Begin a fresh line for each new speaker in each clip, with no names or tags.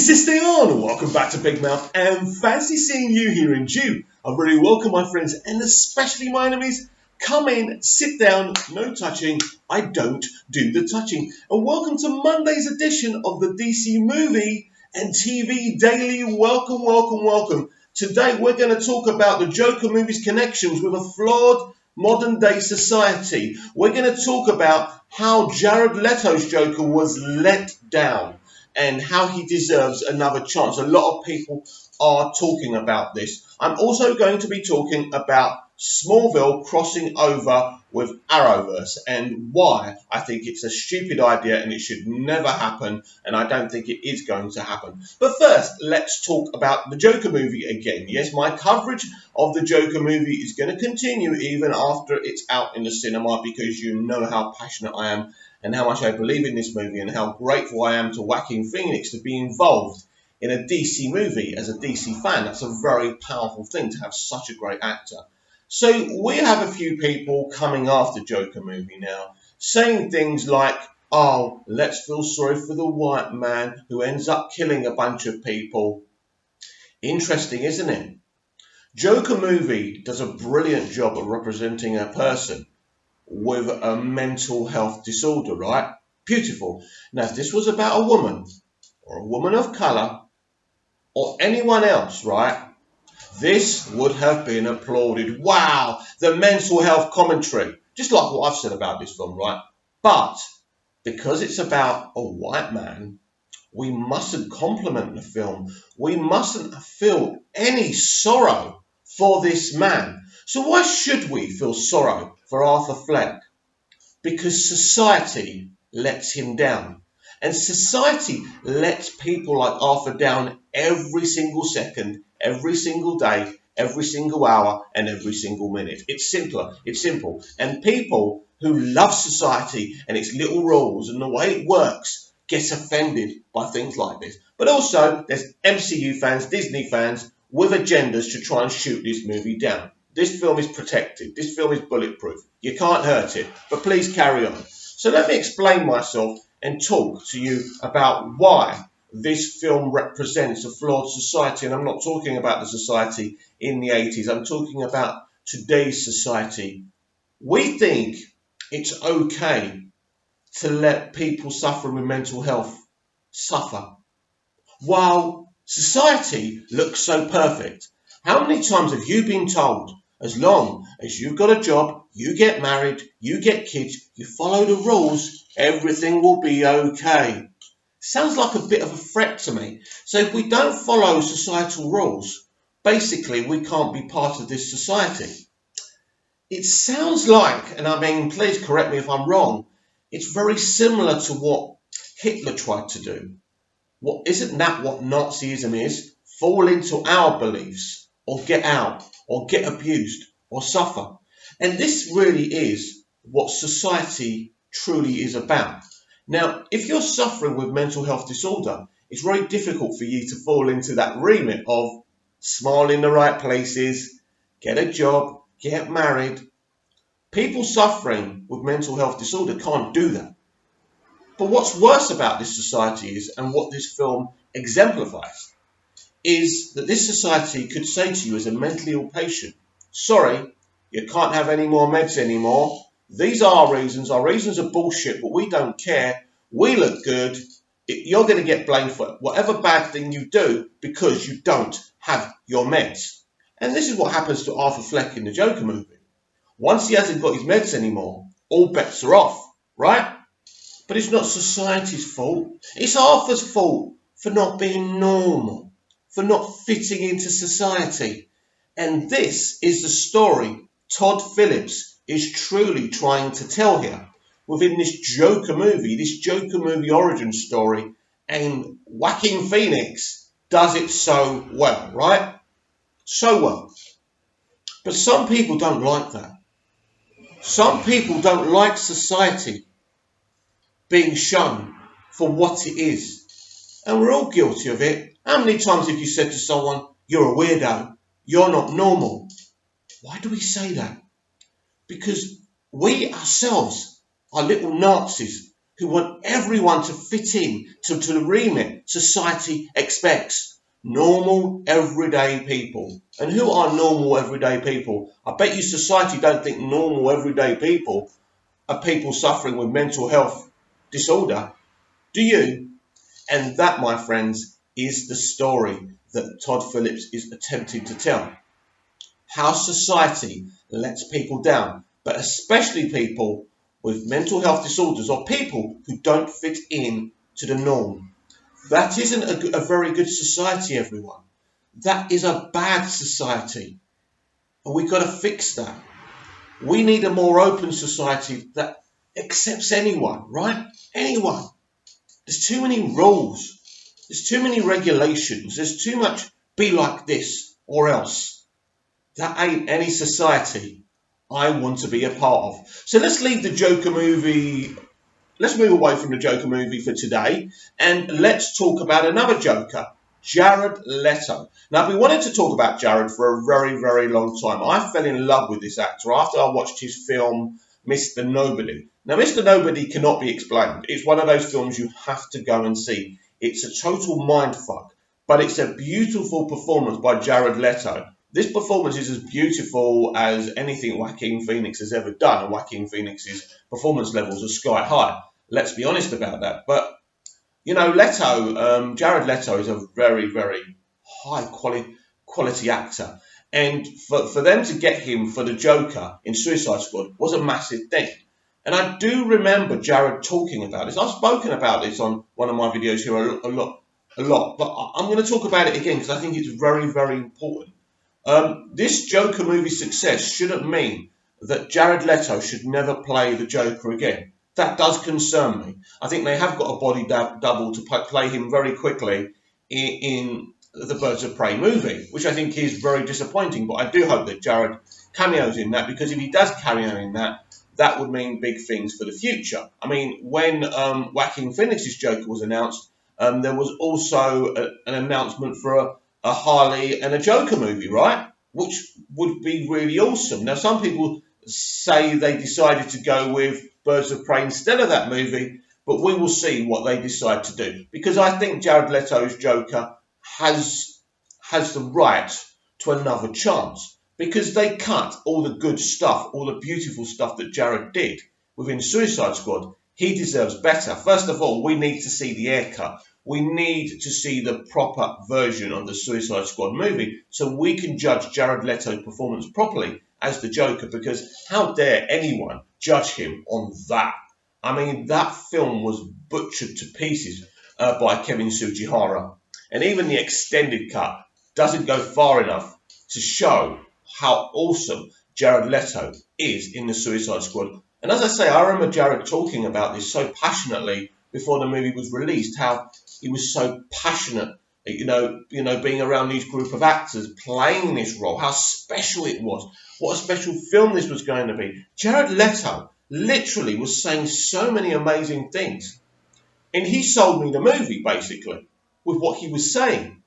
Is this thing on? Welcome back to Big Mouth and fancy seeing you here in June. I really welcome my friends and especially my enemies. Come in, sit down, no touching. I don't do the touching. And welcome to Monday's edition of the DC Movie and TV Daily. Welcome, welcome, welcome. Today we're going to talk about the Joker movie's connections with a flawed modern day society. We're going to talk about how Jared Leto's Joker was let down and how he deserves another chance. A lot of people are talking about this. I'm also going to be talking about Smallville crossing over with Arrowverse and why I think it's a stupid idea and it should never happen, and I don't think it is going to happen. But first, let's talk about the Joker movie again. Yes, my coverage of the Joker movie is going to continue even after it's out in the cinema, because you know how passionate I am and how much I believe in this movie and how grateful I am to Joaquin Phoenix to be involved in a DC movie. As a DC fan, that's a very powerful thing to have such a great actor. So we have a few people coming after Joker movie now, saying things like, oh, let's feel sorry for the white man who ends up killing a bunch of people. Interesting, isn't it? Joker movie does a brilliant job of representing a person with a mental health disorder, right? Beautiful. Now, if this was about a woman or a woman of colour or anyone else, right, this would have been applauded. Wow, the mental health commentary. Just like what I've said about this film, right? But because it's about a white man, we mustn't compliment the film. We mustn't feel any sorrow for this man. So why should we feel sorrow for Arthur Fleck? Because society lets him down. And society lets people like Arthur down every single second, every single day, every single hour, and every single minute. It's simpler. It's simple. And people who love society and its little rules and the way it works get offended by things like this. But also, there's MCU fans, Disney fans with agendas to try and shoot this movie down. This film is protected. This film is bulletproof. You can't hurt it. But please carry on. So let me explain myself and talk to you about why this film represents a flawed society. And I'm not talking about the society in the 80s. I'm talking about today's society. We think it's okay to let people suffering with mental health suffer, while society looks so perfect. How many times have you been told, as long as you've got a job, you get married, you get kids, you follow the rules, everything will be okay? Sounds like a bit of a threat to me. So if we don't follow societal rules, basically we can't be part of this society. It sounds like, and I mean, please correct me if I'm wrong, it's very similar to what Hitler tried to do. Isn't that what Nazism is? Fall into our beliefs, or get out, or get abused, or suffer. And this really is what society truly is about. Now, if you're suffering with mental health disorder, it's very difficult for you to fall into that remit of smile in the right places, get a job, get married. People suffering with mental health disorder can't do that. But what's worse about this society is, and what this film exemplifies, is that this society could say to you as a mentally ill patient, sorry, you can't have any more meds anymore. These are our reasons. Our reasons are bullshit, but we don't care. We look good. You're going to get blamed for whatever bad thing you do because you don't have your meds. And this is what happens to Arthur Fleck in the Joker movie. Once he hasn't got his meds anymore, all bets are off, right? But it's not society's fault. It's Arthur's fault for not being normal, for not fitting into society. And this is the story Todd Phillips is truly trying to tell here within this Joker movie origin story. And Joaquin Phoenix does it so well, right? So well. But some people don't like that. Some people don't like society being shown for what it is. And we're all guilty of it. How many times have you said to someone, you're a weirdo, you're not normal? Why do we say that? Because we ourselves are little Nazis who want everyone to fit in to the remit society expects. Normal, everyday people. And who are normal, everyday people? I bet you society don't think normal, everyday people are people suffering with mental health disorder. Do you? And that, my friends, is the story that Todd Phillips is attempting to tell. How society lets people down, but especially people with mental health disorders or people who don't fit in to the norm. That isn't a very good society, everyone. That is a bad society. And we've got to fix that. We need a more open society that accepts anyone, right? Anyone. There's too many rules. There's too many regulations. There's too much be like this or else. That ain't any society I want to be a part of. So let's leave the Joker movie. Let's move away from the Joker movie for today and let's talk about another Joker, Jared Leto. Now, I've been wanting to talk about Jared for a very, very long time. I fell in love with this actor after I watched his film, Mr. Nobody. Now, Mr. Nobody cannot be explained. It's one of those films you have to go and see. It's a total mindfuck, but it's a beautiful performance by Jared Leto. This performance is as beautiful as anything Joaquin Phoenix has ever done, and Joaquin Phoenix's performance levels are sky high. Let's be honest about that. But, you know, Jared Leto is a very, very high quality actor. And for them to get him for the Joker in Suicide Squad was a massive thing. And I do remember Jared talking about this. I've spoken about this on one of my videos here a lot. But I'm going to talk about it again because I think it's very, very important. This Joker movie success shouldn't mean that Jared Leto should never play the Joker again. That does concern me. I think they have got a body double to play him very quickly in the Birds of Prey movie, which I think is very disappointing. But I do hope that Jared cameos in that, because if he does cameo in that, that would mean big things for the future. I mean, when Joaquin Phoenix's Joker was announced, there was also an announcement for a Harley and a Joker movie, right? Which would be really awesome. Now, some people say they decided to go with Birds of Prey instead of that movie, but we will see what they decide to do. Because I think Jared Leto's Joker has the right to another chance. Because they cut all the good stuff, all the beautiful stuff that Jared did within Suicide Squad. He deserves better. First of all, we need to see the haircut. We need to see the proper version of the Suicide Squad movie so we can judge Jared Leto's performance properly as the Joker, because how dare anyone judge him on that? I mean, that film was butchered to pieces by Kevin Sugihara. And even the extended cut doesn't go far enough to show how awesome Jared Leto is in the Suicide Squad. And as I say, I remember Jared talking about this so passionately before the movie was released, how he was so passionate, you know, being around these group of actors playing this role, how special it was, what a special film this was going to be. Jared Leto literally was saying so many amazing things. And he sold me the movie, basically, with what he was saying.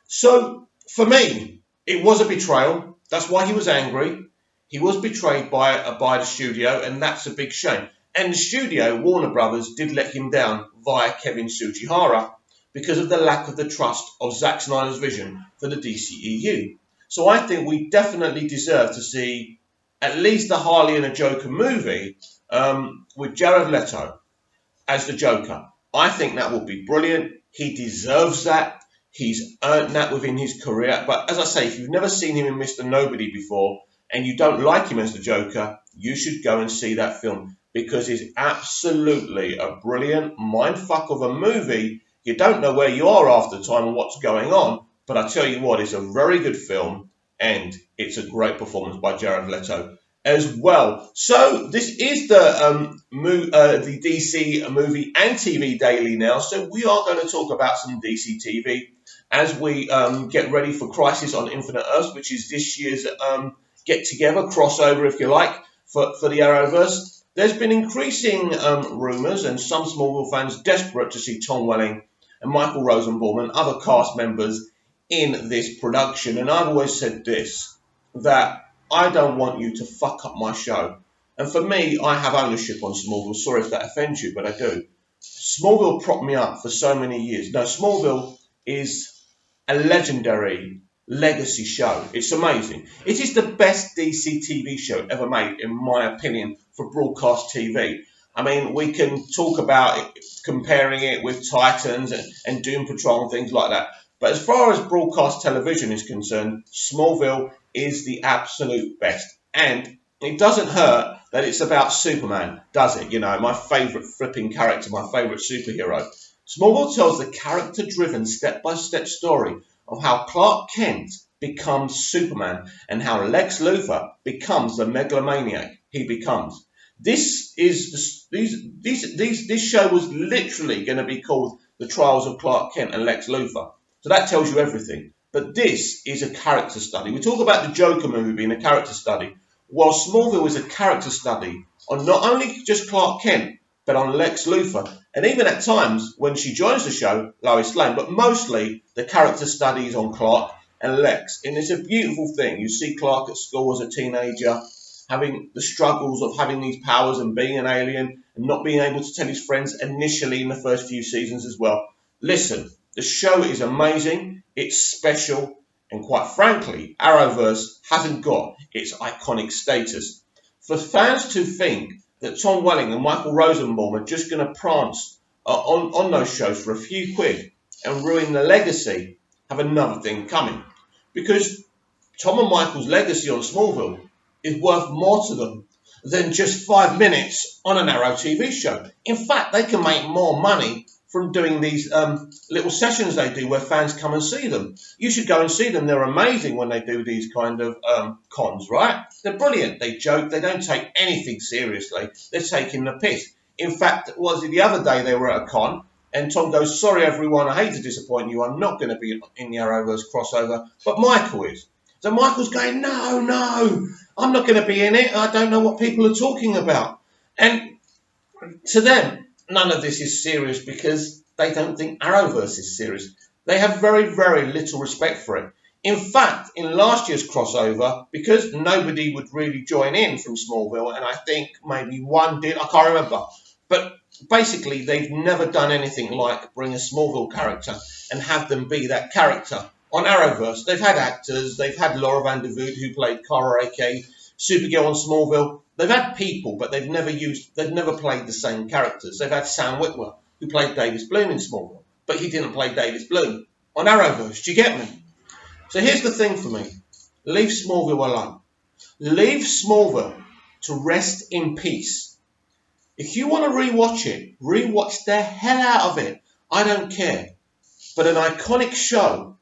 So, for me, it was a betrayal. That's why he was angry. He was betrayed by the studio, and that's a big shame. And the studio, Warner Brothers, did let him down via Kevin Sugihara because of the lack of the trust of Zack Snyder's vision for the DCEU. So I think we definitely deserve to see at least a Harley and a Joker movie with Jared Leto as the Joker. I think that would be brilliant. He deserves that. He's earned that within his career. But as I say, if you've never seen him in Mr. Nobody before and you don't like him as the Joker, you should go and see that film, because it's absolutely a brilliant mindfuck of a movie. You don't know where you are after time and what's going on, but I tell you what, it's a very good film and it's a great performance by Jared Leto as well. So this is the DC movie and TV daily now. So we are going to talk about some DC TV as we get ready for Crisis on Infinite Earths, which is this year's get-together, crossover if you like, for the Arrowverse. There's been increasing rumours and some Smallville fans desperate to see Tom Welling and Michael Rosenbaum and other cast members in this production. And I've always said this, that I don't want you to fuck up my show. And for me, I have ownership on Smallville. Sorry if that offends you, but I do. Smallville propped me up for so many years. No, Smallville is a legendary legacy show. It's amazing. It is the best DC TV show ever made, in my opinion, for broadcast TV. I mean, we can talk about it, comparing it with Titans and Doom Patrol and things like that. But as far as broadcast television is concerned, Smallville is the absolute best. And it doesn't hurt that it's about Superman, does it? You know, my favourite flipping character, my favourite superhero. Smallville tells the character-driven step-by-step story of how Clark Kent becomes Superman and how Lex Luthor becomes the megalomaniac he becomes. This show was literally going to be called The Trials of Clark Kent and Lex Luthor. So that tells you everything. But this is a character study. We talk about the Joker movie being a character study. While Smallville is a character study on not only just Clark Kent, but on Lex Luthor. And even at times when she joins the show, Lois Lane, but mostly the character studies on Clark and Lex. And it's a beautiful thing. You see Clark at school as a teenager, having the struggles of having these powers and being an alien and not being able to tell his friends initially in the first few seasons as well. Listen, the show is amazing, it's special, and quite frankly, Arrowverse hasn't got its iconic status. For fans to think that Tom Welling and Michael Rosenbaum are just going to prance on those shows for a few quid and ruin the legacy, have another thing coming. Because Tom and Michael's legacy on Smallville is worth more to them than just 5 minutes on an Arrow TV show. In fact, they can make more money from doing these little sessions they do where fans come and see them. You should go and see them. They're amazing when they do these kind of cons, right? They're brilliant. They joke. They don't take anything seriously. They're taking the piss. In fact, was it the other day they were at a con and Tom goes, "Sorry, everyone, I hate to disappoint you. I'm not going to be in the Arrowverse crossover, but Michael is." So Michael's going, no, I'm not going to be in it. I don't know what people are talking about. And to them, none of this is serious because they don't think Arrowverse is serious. They have very, very little respect for it. In fact, in last year's crossover, because nobody would really join in from Smallville, and I think maybe one did, I can't remember. But basically, they've never done anything like bring a Smallville character and have them be that character. On Arrowverse, they've had actors. They've had Laura Vandervoort, who played Kara A.K., Supergirl on Smallville. They've had people, but they've never played the same characters. They've had Sam Witwer, who played Davis Bloom in Smallville, but he didn't play Davis Bloom on Arrowverse. Do you get me? So here's the thing for me. Leave Smallville alone. Leave Smallville to rest in peace. If you want to rewatch it, rewatch the hell out of it. I don't care. But an iconic show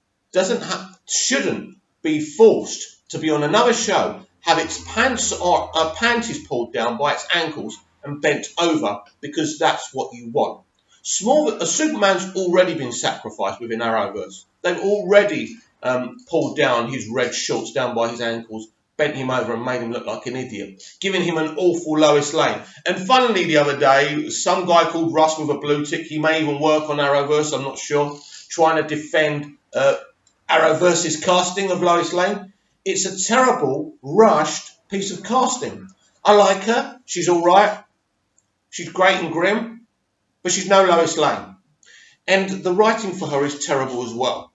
shouldn't be forced to be on another show, have its pants or panties pulled down by its ankles and bent over because that's what you want. Superman's already been sacrificed within Arrowverse. They've already pulled down his red shorts down by his ankles, bent him over and made him look like an idiot, giving him an awful Lois Lane. And funnily, the other day, some guy called Russ with a blue tick, he may even work on Arrowverse, I'm not sure, trying to defend Arrowverse's casting of Lois Lane. It's a terrible, rushed piece of casting. I like her. She's all right. She's great and grim, but she's no Lois Lane. And the writing for her is terrible as well.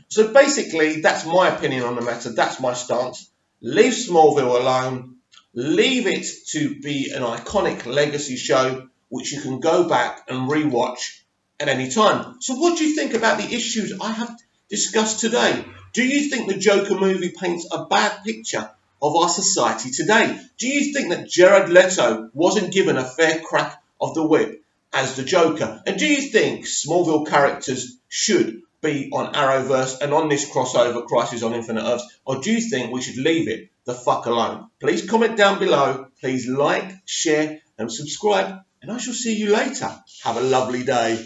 So basically, that's my opinion on the matter. That's my stance. Leave Smallville alone. Leave it to be an iconic legacy show which you can go back and rewatch at any time. So what do you think about the issues I have discussed today? Do you think the Joker movie paints a bad picture of our society today? Do you think that Jared Leto wasn't given a fair crack of the whip as the Joker? And do you think Smallville characters should be on Arrowverse and on this crossover Crisis on Infinite Earths? Or do you think we should leave it the fuck alone? Please comment down below. Please like, share and subscribe. And I shall see you later. Have a lovely day.